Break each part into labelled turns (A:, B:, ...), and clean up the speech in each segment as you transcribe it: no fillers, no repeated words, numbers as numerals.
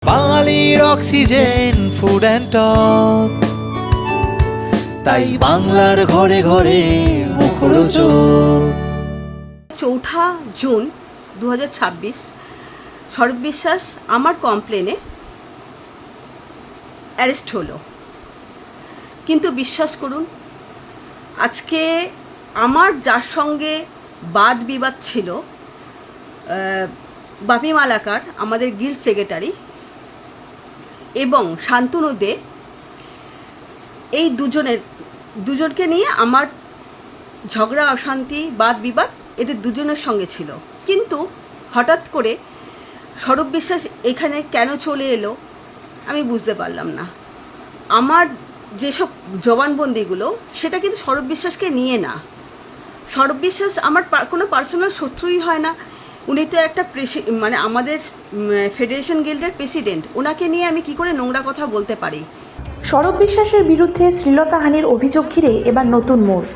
A: বাঙালির oxygen food and talk, তাই বাংলার ঘরে ঘরে মুখরোচক।
B: 4 জুন 2026 স্বরূপ বিশ্বাস আমার কমপ্লেনে অ্যারেস্ট হলো। কিন্তু বিশ্বাস করুন, আজকে আমার যার সঙ্গে বাদ বিবাদ ছিল, বাপি মালাকার আমাদের গিল্ড সেক্রেটারি এবং শান্তনু দে, এই দুজনকে নিয়ে আমার ঝগড়া অশান্তি বাদ বিবাদ এদের দুজনের সঙ্গে ছিল। কিন্তু হঠাৎ করে স্বরূপ বিশ্বাস এখানে কেন চলে এলো আমি বুঝতে পারলাম না। আমার যেসব জবানবন্দিগুলো সেটা কিন্তু স্বরূপ বিশ্বাসকে নিয়ে না। স্বরূপ বিশ্বাস আমার কোনো পার্সোনাল শত্রুই হয় না। উনি তো একটা আমাদের ফেডারেশন গিল্ডের প্রেসিডেন্ট। ওনাকে নিয়ে আমি কি করে নোংরা কথা বলতে পারি?
C: স্বরূপ বিশ্বাসের বিরুদ্ধে শ্লীলতাহানির অভিযোগ ঘিরে এবার নতুন মোড়।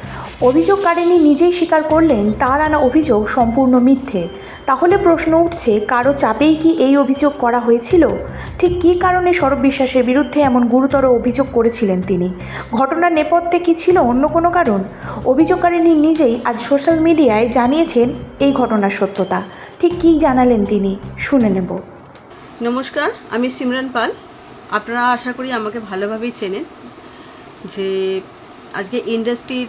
C: অভিযোগকারিণী নিজেই স্বীকার করলেন তার আনা অভিযোগ সম্পূর্ণ মিথ্যে। তাহলে প্রশ্ন উঠছে, কারো চাপেই কি এই অভিযোগ করা হয়েছিল? ঠিক কী কারণে স্বরূপ বিশ্বাসের বিরুদ্ধে এমন গুরুতর অভিযোগ করেছিলেন তিনি? ঘটনার নেপথ্যে কি ছিল অন্য কোনো কারণ? অভিযোগকারিণী নিজেই আজ সোশ্যাল মিডিয়ায় জানিয়েছেন এই ঘটনার সত্যতা। ঠিক কী জানালেন তিনি, শুনে নেব।
B: নমস্কার, আমি সিমরান পাল। আপনারা আশা করি আমাকে ভালোভাবেই চেনেন। যে আজকে ইন্ডাস্ট্রির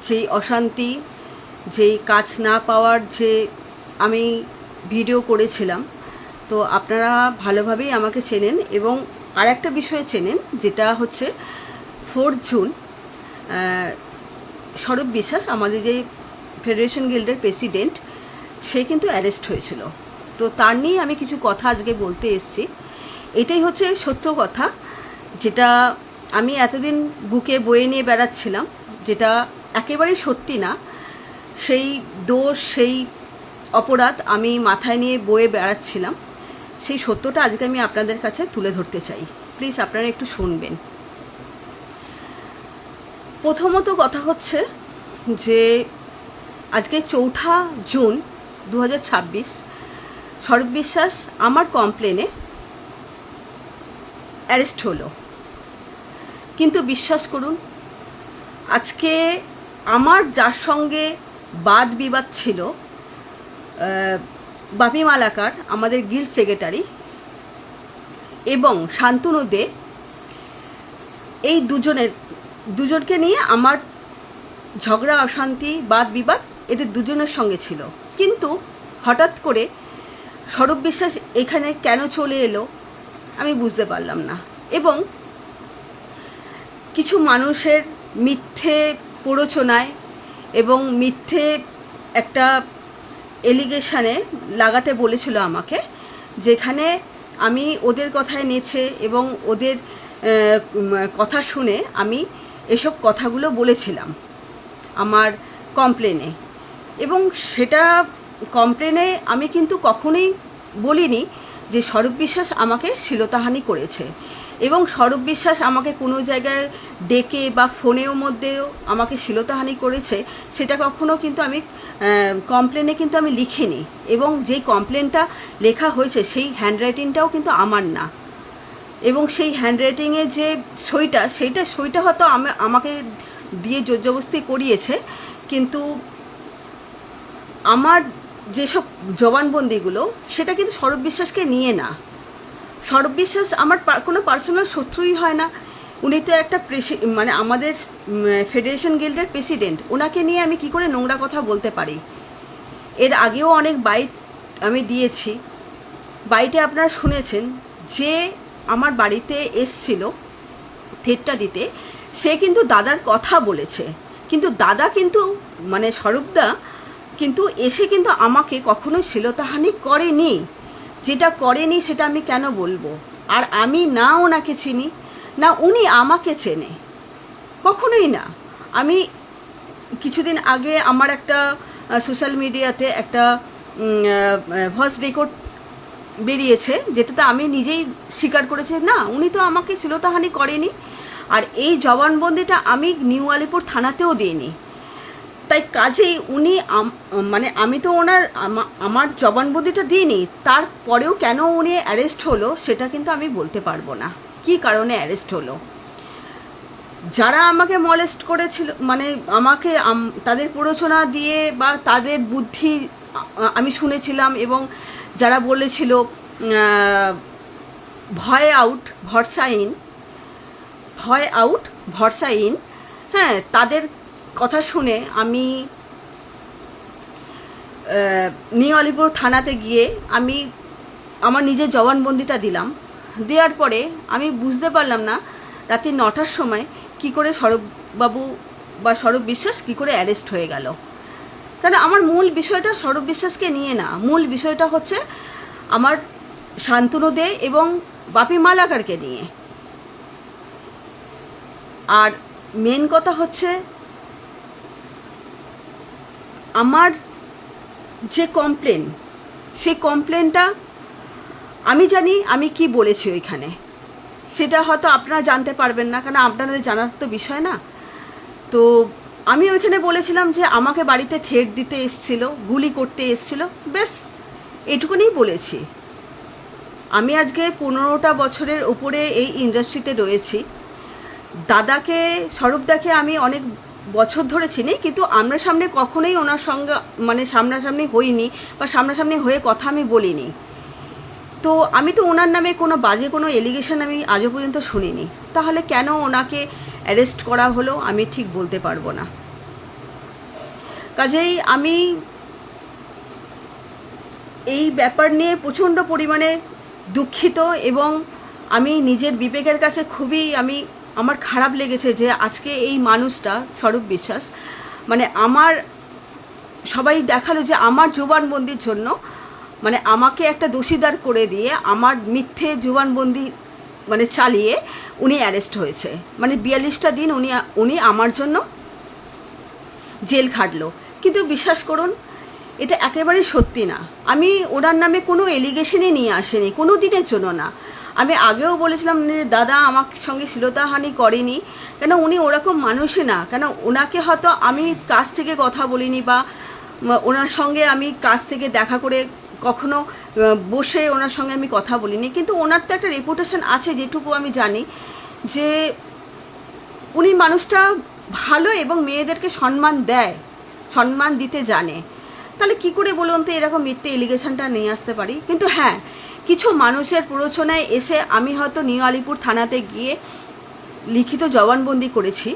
B: যেই অশান্তি, যেই কাজ না পাওয়ার যে আমি ভিডিও করেছিলাম, তো আপনারা ভালোভাবেই আমাকে চেনেন। এবং আর একটা বিষয়ে চেনেন, যেটা হচ্ছে 4 জুন স্বরূপ বিশ্বাস আমাদের যে ফেডারেশন গিল্ডের প্রেসিডেন্ট, সে কিন্তু অ্যারেস্ট হয়েছিল। তো তার নিয়ে আমি কিছু কথা আজকে বলতে এসেছি। এটাই হচ্ছে সত্য কথা, যেটা আমি এতদিন বুকে বয়ে নিয়ে বেড়াচ্ছিলাম, যেটা একেবারেই সত্যি না। সেই দোষ, সেই অপরাধ আমি মাথায় নিয়ে বয়ে বেড়াচ্ছিলাম। সেই সত্যটা আজকে আমি আপনাদের কাছে তুলে ধরতে চাই। প্লিজ আপনারা একটু শুনবেন। প্রথমত কথা হচ্ছে যে আজকে 4 জুন 2026 স্বরূপ বিশ্বাস আমার কমপ্লেনে অ্যারেস্ট হলো। কিন্তু বিশ্বাস করুন, আজকে আমার যার সঙ্গে বাদ বিবাদ ছিল, বাপি মালাকার আমাদের গিল্ড সেক্রেটারি এবং শান্তনু দে, এই দুজনকে নিয়ে আমার ঝগড়া অশান্তি বাদ বিবাদ এদের দুজনের সঙ্গে ছিল। কিন্তু হঠাৎ করে স্বরূপ বিশ্বাস এখানে কেন চলে এলো আমি বুঝতে পারলাম না। এবং কিছু মানুষের মিথ্যে প্ররোচনায় এবং মিথ্যে একটা এলিগেশনে লাগাতে বলেছিল আমাকে, যেখানে আমি ওদের কথায় নেচে এবং ওদের কথা শুনে আমি এসব কথাগুলো বলেছিলাম আমার কমপ্লেনে। এবং সেটা কমপ্লেনে আমি কিন্তু কখনোই বলিনি যে স্বরূপ বিশ্বাস আমাকে শ্লীলতাহানি করেছে। এবং স্বরূপ বিশ্বাস আমাকে কোনো জায়গায় ডেকে বা ফোনেও মধ্যেও আমাকে শ্লীলতাহানি করেছে, সেটা কখনো কিন্তু আমি কমপ্লেনে কিন্তু আমি লিখিনি। এবং যেই কমপ্লেনটা লেখা হয়েছে সেই হ্যান্ডরাইটিংটাও কিন্তু আমার না। এবং সেই হ্যান্ডরাইটিংয়ে যে সইটা হয়তো আমাকে দিয়ে জোরজবস্তি করিয়েছে। কিন্তু আমার যেসব জবানবন্দিগুলো সেটা কিন্তু স্বরূপ বিশ্বাসকে নিয়ে না। স্বরূপ বিশ্বাস আমার কোনো পার্সোনাল শত্রুই হয় না। উনি তো একটা আমাদের ফেডারেশন গিল্ডের প্রেসিডেন্ট। ওনাকে নিয়ে আমি কি করে নোংরা কথা বলতে পারি? এর আগেও অনেক বাইট আমি দিয়েছি। বাইটে আপনারা শুনেছেন যে আমার বাড়িতে এসছিল থেটটা দিতে, সে কিন্তু দাদার কথা বলেছে। কিন্তু দাদা কিন্তু স্বরূপদা কিন্তু এসে কিন্তু আমাকে কখনোই শ্লীলতাহানি করেনি। যেটা করেনি সেটা আমি কেন বলবো? আর আমি না ওনাকে চিনি, না উনি আমাকে চেনে, কখনোই না। আমি কিছুদিন আগে আমার একটা সোশ্যাল মিডিয়াতে একটা ভয়েস রেকর্ড বেরিয়েছে, যেটাতে আমি নিজেই স্বীকার করেছি না, উনি তো আমাকে শ্লীলতাহানি করেনি। আর এই জবানবন্দিটা আমি নিউ আলিপুর থানাতেও দিইনি। তাই কাজেই উনি মানে আমি তো ওনার আমার জবানবন্দিটা দিইনি, তারপরেও কেন উনি অ্যারেস্ট হলো সেটা কিন্তু আমি বলতে পারবো না কী কারণে অ্যারেস্ট হলো। যারা আমাকে মলেস্ট করেছিল, মানে আমাকে তাদের প্ররোচনা দিয়ে বা তাদের বুদ্ধি আমি শুনেছিলাম, এবং যারা বলেছিল ভয় আউট ভরসা ইন, হ্যাঁ, তাদের কথা শুনে আমি নিউ আলিপুর থানাতে গিয়ে আমি আমার নিজের জবানবন্দিটা দিলাম। দেওয়ার পরে আমি বুঝতে পারলাম না রাত্রি 9টার সময় কি করে সৌরভবাবু বা সৌরভ বিশ্বাস কী করে অ্যারেস্ট হয়ে গেল। কারণ আমার মূল বিষয়টা সৌরভ বিশ্বাসকে নিয়ে না, মূল বিষয়টা হচ্ছে আমার শান্তনু দে এবং বাপি মালাকারকে নিয়ে। আর মেন কথা হচ্ছে আমার যে কমপ্লেন, সেই কমপ্লেনটা আমি জানি আমি কি বলেছি ওইখানে, সেটা হয়তো আপনারা জানতে পারবেন না, কারণ আপনাদের জানার তো বিষয় না। তো আমি ওইখানে বলেছিলাম যে আমাকে বাড়িতে থ্রেট দিতে এসছিল, গুলি করতে এসছিল, বেশ এটুকুনি বলেছি। আমি আজকে 15টা বছরের উপরে এই ইন্ডাস্ট্রিতে রয়েছি। দাদাকে, স্বরূপদাকে আমি অনেক বছর ধরে চিনি, কিন্তু আমরা সামনে কখনোই ওনার সঙ্গে মানে সামনাসামনি হইনি বা সামনাসামনি হয়ে কথা আমি বলিনি। তো আমি তো ওনার নামে কোনো বাজে কোনো এলিগেশন আমি আজও পর্যন্ত শুনিনি। তাহলে কেন ওনাকে অ্যারেস্ট করা হলো আমি ঠিক বলতে পারবো না। কাজেই আমি এই ব্যাপার নিয়ে প্রচণ্ড পরিমাণে দুঃখিত, এবং আমি নিজের বিবেকের কাছে খুবই আমার খারাপ লেগেছে যে আজকে এই মানুষটা স্বরূপ বিশ্বাস, মানে আমার সবাই দেখালো যে আমার জবানবন্দির জন্য মানে আমাকে একটা দোষীদার করে দিয়ে আমার মিথ্যে জবানবন্দি মানে চালিয়ে উনি অ্যারেস্ট হয়েছে। মানে 42টা দিন উনি আমার জন্য জেল খাটলো। কিন্তু বিশ্বাস করুন, এটা একেবারেই সত্যি না। আমি ওনার নামে কোনো এলিগেশনই নিয়ে আসিনি, কোনো দিনের জন্য না। আমি আগেও বলেছিলাম যে দাদা আমার সঙ্গে শ্লীলতাহানি করেনি, কেন উনি ওরকম মানুষই না। কেন ওনাকে হয়তো আমি কাছ থেকে কথা বলিনি বা ওনার সঙ্গে আমি কাছ থেকে দেখা করে কখনো বসে ওনার সঙ্গে আমি কথা বলিনি, কিন্তু ওনার তো একটা রেপুটেশন আছে, যেটুকু আমি জানি যে উনি মানুষটা ভালো এবং মেয়েদেরকে সম্মান দিতে জানে। তাহলে কি করে বলুন তো এরকম মিথ্যে এলিগেশনটা নিয়ে আসতে পারি? কিন্তু হ্যাঁ, কিছু মানুষের প্ররোচনায় এসে আমি হয়তো নিউ আলিপুর থানাতে গিয়ে লিখিত জবানবন্দি করেছি,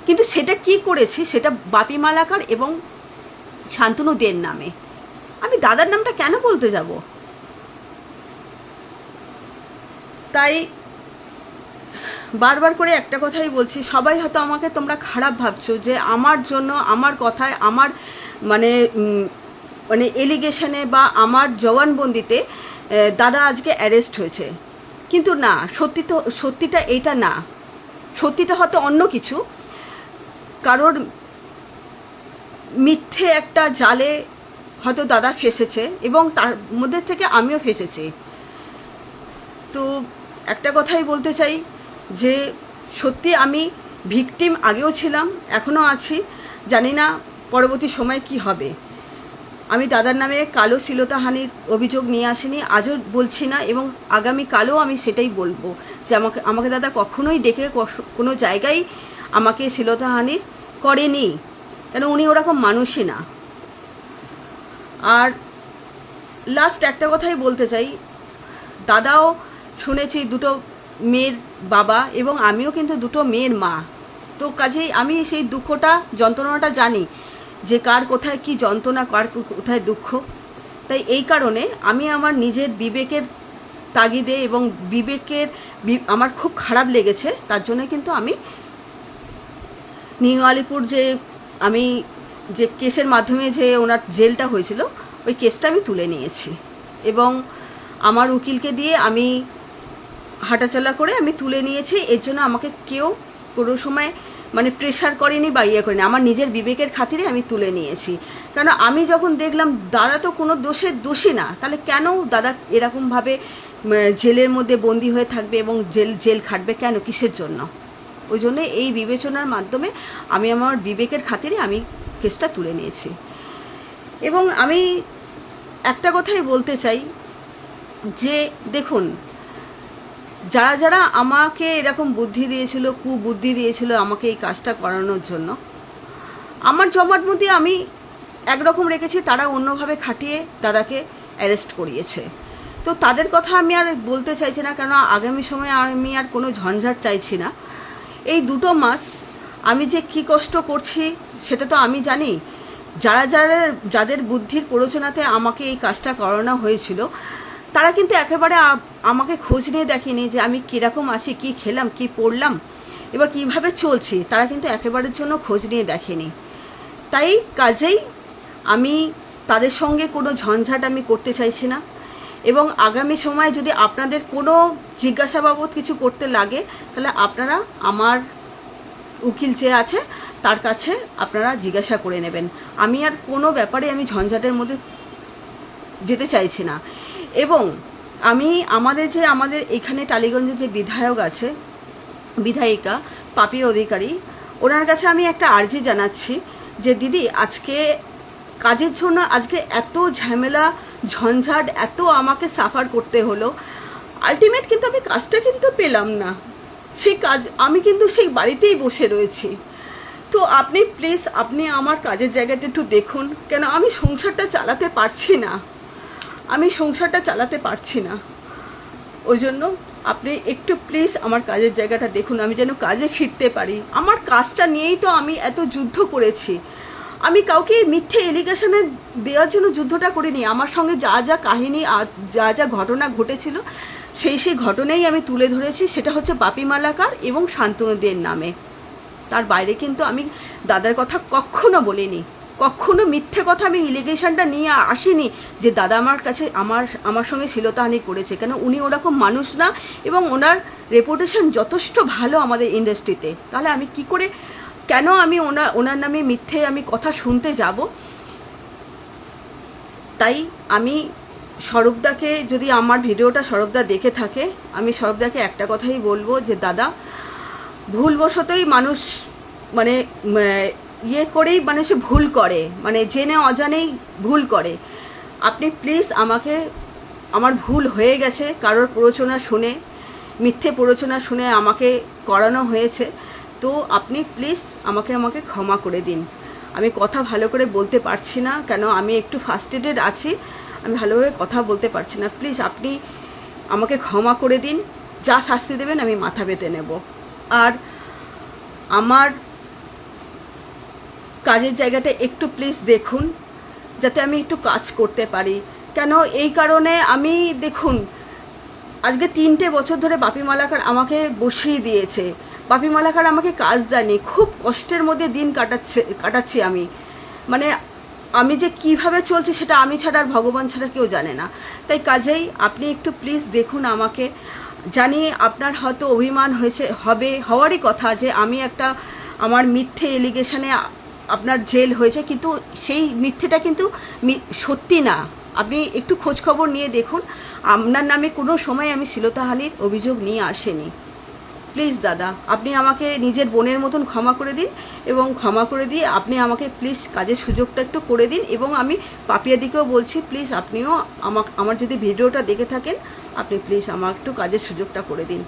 B: কিন্তু সেটা কি করেছি সেটা বাপি মালাকার এবং শান্তনু দের নামে। আমি দাদার নামটা কেন বলতে যাব? তাই বারবার করে একটা কথাই বলছি, সবাই হয়তো আমাকে তোমরা খারাপ ভাবছো যে আমার জন্য, আমার কথায়, আমার মানে এলিগেশনে বা আমার জবানবন্দিতে দাদা আজকে অ্যারেস্ট হয়েছে। কিন্তু না, সত্যিটা এইটা না। সত্যিটা হয়তো অন্য কিছু, কারোর মিথ্যে একটা জালে হয়তো দাদা ফেসেছে এবং তার মধ্যে থেকে আমিও ফেসেছি। তো একটা কথাই বলতে চাই যে সত্যি আমি ভিকটিম আগেও ছিলাম, এখনও আছি, জানি না পরবর্তী সময় কি হবে। আমি দাদার নামে কালো শ্লীলতাহানির অভিযোগ নিয়ে আসিনি, আজও বলছি না, এবং আগামীকালও আমি সেটাই বলবো যে আমাকে দাদা কখনোই ডেকে কোনো জায়গায় আমাকে শ্লীলতাহানির করেনি, কেন উনি ওরকম মানুষই না। আর লাস্ট একটা কথাই বলতে চাই, দাদাও শুনেছি দুটো মেয়ের বাবা, এবং আমিও কিন্তু দুটো মেয়ের মা। তো কাজেই আমি সেই দুঃখটা, যন্ত্রণাটা জানি যে কার কোথায় কি যন্ত্রণা, কার কোথায় দুঃখ। তাই এই কারণে আমি আমার নিজের বিবেকের তাগিদে এবং আমার খুব খারাপ লেগেছে, তার জন্য কিন্তু আমি নিউ আলিপুর আমি যে কেসের মাধ্যমে যে ওনার জেলটা হয়েছিল ওই কেসটা আমি তুলে নিয়েছি, এবং আমার উকিলকে দিয়ে আমি হাঁটাচলা করে আমি তুলে নিয়েছি। এর জন্য আমাকে কেউ কোনো সময় মানে প্রেশার করেনি বা ইয়ে করেনি, আমার নিজের বিবেকের খাতিরে আমি তুলে নিয়েছি। কেন আমি যখন দেখলাম দাদা তো কোনো দোষী না, তাহলে কেন দাদা এরকমভাবে জেলের মধ্যে বন্দি হয়ে থাকবে এবং জেল খাটবে কেন, কিসের জন্য? ওই জন্য এই বিবেচনার মাধ্যমে আমি আমার বিবেকের খাতিরে আমি কেসটা তুলে নিয়েছি। এবং আমি একটা কথাই বলতে চাই যে দেখুন, যারা যারা আমাকে এরকম বুদ্ধি দিয়েছিল, কুবুদ্ধি দিয়েছিল আমাকে এই কাজটা করানোর জন্য, আমার জবানবন্দি আমি একরকম রেখেছি, তারা অন্যভাবে খাটিয়ে দাদাকে অ্যারেস্ট করিয়েছে। তো তাদের কথা আমি আর বলতে চাইছি না, কেন আগামী সময়ে আমি আর কোনো ঝঞ্ঝাট চাইছি না। এই 2 মাস আমি যে কী কষ্ট করছি সেটা তো আমি জানি। যাদের বুদ্ধির প্ররোচনাতে আমাকে এই কাজটা করানো হয়েছিল, তারা কিন্তু একেবারে আমাকে খোঁজ নিয়ে দেখেনি যে আমি কীরকম আছি, কী খেলাম, কী পড়লাম, এবার কীভাবে চলছি, তারা কিন্তু একেবারের জন্য খোঁজ নিয়ে দেখেনি। তাই কাজেই আমি তাদের সঙ্গে কোনো ঝঞ্ঝাট আমি করতে চাইছি না। এবং আগামী সময়ে যদি আপনাদের কোনো জিজ্ঞাসা বাবদ কিছু করতে লাগে, তাহলে আপনারা আমার উকিল যে আছে তার কাছে আপনারা জিজ্ঞাসা করে নেবেন। আমি আর কোনো ব্যাপারে আমি ঝঞ্ঝাটের মধ্যে যেতে চাইছি না। এবং আমাদের এখানে টালিগঞ্জে যে বিধায়ক আছে, বিধায়িকা পাপি অধিকারী, ওনার কাছে আমি একটা আর্জি জানাচ্ছি যে দিদি, আজকে কাজের জন্য আজকে এত ঝামেলা ঝঞ্ঝাট, এত আমাকে সাফার করতে হলো, আলটিমেট কিন্তু আমি কাজটা কিন্তু পেলাম না। সেই কাজ আমি কিন্তু সেই বাড়িতেই বসে রয়েছি। তো আপনি প্লিজ আপনি আমার কাজের জায়গাটা একটু দেখুন, কেন আমি সংসারটা চালাতে পারছি না। ওই জন্য আপনি একটু প্লিজ আমার কাজের জায়গাটা দেখুন, আমি যেন কাজে ফিরতে পারি। আমার কাজটা নিয়েই তো আমি এত যুদ্ধ করেছি। আমি কাউকে মিথ্যে এলিগেশনে দেওয়ার জন্য যুদ্ধটা করিনি। আমার সঙ্গে যা যা কাহিনী আর যা ঘটনা ঘটেছিল সেই ঘটনাই আমি তুলে ধরেছি। সেটা হচ্ছে বাপি মালাকার এবং শান্তনুদের নামে। তার বাইরে কিন্তু আমি দাদার কথা কখনো বলিনি, কখনো মিথ্যে কথা আমি এলিগেশনটা নিয়ে আসিনি যে দাদা আমার সঙ্গে শ্লীলতাহানি করেছে। কেন উনি ওরকম মানুষ না, এবং ওনার রেপুটেশন যথেষ্ট ভালো আমাদের ইন্ডাস্ট্রিতে। তাহলে আমি কি করে, কেন আমি ওনার নামে মিথ্যে আমি কথা শুনতে যাব? তাই আমি স্বরূপদাকে, যদি আমার ভিডিওটা স্বরূপদা দেখে থাকে, আমি স্বরূপদাকে একটা কথাই বলবো যে দাদা, ভুলবশতই মানুষ করেই সে ভুল করে, জেনে অজানেই ভুল করে। আপনি প্লিজ আমার ভুল হয়ে গেছে, কারোর প্ররোচনা শুনে, মিথ্যে প্ররোচনা শুনে আমাকে করানো হয়েছে। তো আপনি প্লিজ আমাকে ক্ষমা করে দিন। আমি কথা ভালো করে বলতে পারছি না, কেন আমি একটু ফার্স্টেডেড আছি, আমি ভালোভাবে কথা বলতে পারছি না। প্লিজ আপনি আমাকে ক্ষমা করে দিন, যা শাস্তি দেবেন আমি মাথা পেতে নেব। আর আমার কাজের জায়গাটা একটু প্লিজ দেখুন, যাতে আমি একটু কাজ করতে পারি। কেন এই কারণে আমি, দেখুন, আজকে 3টে বছর ধরে বাপি মালাকার আমাকে বসিয়ে দিয়েছে। বাপি মালাকার আমাকে কাজ দেয়নি, খুব কষ্টের মধ্যে দিন কাটাচ্ছি আমি। আমি যে কিভাবে চলছি সেটা আমি ছাড়া আর ভগবান ছাড়া কেউ জানে না। তাই কাজেই আপনি একটু প্লিজ দেখুন আমাকে। জানি আপনার হয়তো অভিমান হওয়ারই কথা যে আমি আমার মিথ্যে এলিগেশনে আপনার জেল হয়েছে, কিন্তু সেই মিথ্যেটা কিন্তু সত্যি না। আপনি একটু খোঁজখবর নিয়ে দেখুন, আপনার নামে কোনো সময় আমি শ্লীলতাহানির অভিযোগ নিয়ে আসেনি। প্লিজ দাদা, আপনি আমাকে নিজের বোনের মতন ক্ষমা করে দিন, এবং ক্ষমা করে দিয়ে আপনি আমাকে প্লিজ কাজের সুযোগটা একটু করে দিন। এবং আমি পাপিয়াদিকেও বলছি, প্লিজ আপনিও আমার যদি ভিডিওটা দেখে থাকেন, আপনি প্লিজ আমার একটু কাজের সুযোগটা করে দিন।